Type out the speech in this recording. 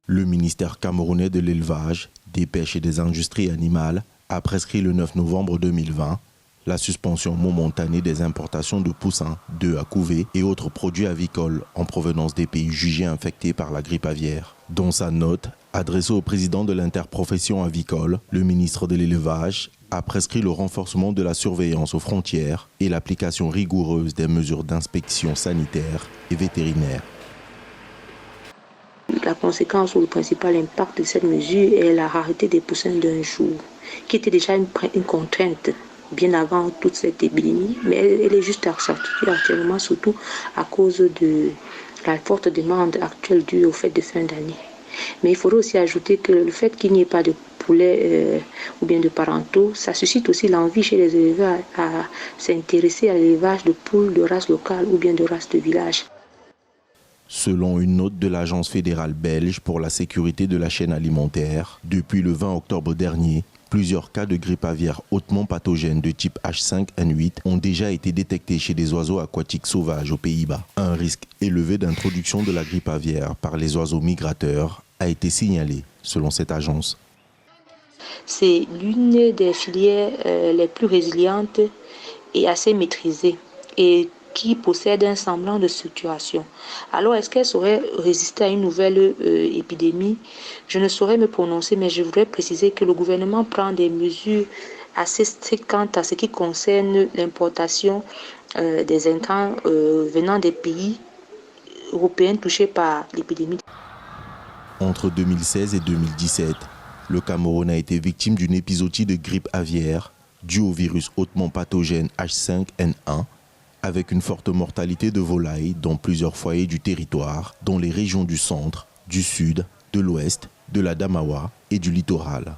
Le ministère camerounais de l'élevage, des pêches et des industries animales a prescrit le 9 novembre 2020 la suspension momentanée des importations de poussins, d'œufs à couver et autres produits avicoles en provenance des pays jugés infectés par la grippe aviaire. Dans sa note adressée au président de l'interprofession avicole, le ministre de l'élevage a prescrit le renforcement de la surveillance aux frontières et l'application rigoureuse des mesures d'inspection sanitaire et vétérinaire. La conséquence ou le principal impact de cette mesure est la rareté des poussins d'un jour, qui était déjà une contrainte bien avant toute cette épidémie, mais elle est juste accentuée actuellement, surtout à cause de la forte demande actuelle due au fait de fin d'année. Mais il faudrait aussi ajouter que le fait qu'il n'y ait pas de poulets ou bien de parentaux, ça suscite aussi l'envie chez les éleveurs à s'intéresser à l'élevage de poules de race locale ou bien de race de village. Selon une note de l'Agence fédérale belge pour la sécurité de la chaîne alimentaire, depuis le 20 octobre dernier, plusieurs cas de grippe aviaire hautement pathogène de type H5N8 ont déjà été détectés chez des oiseaux aquatiques sauvages aux Pays-Bas. Un risque élevé d'introduction de la grippe aviaire par les oiseaux migrateurs a été signalé, selon cette agence. C'est l'une des filières les plus résilientes et assez maîtrisées et qui possède un semblant de structuration. Alors, est-ce qu'elle saurait résister à une nouvelle épidémie? Je ne saurais me prononcer, mais je voudrais préciser que le gouvernement prend des mesures assez strictes quant à ce qui concerne l'importation des intrants venant des pays européens touchés par l'épidémie. Entre 2016 et 2017, le Cameroun a été victime d'une épizootie de grippe aviaire due au virus hautement pathogène H5N1, avec une forte mortalité de volailles dans plusieurs foyers du territoire, dont les régions du centre, du sud, de l'ouest, de la Damawa et du littoral.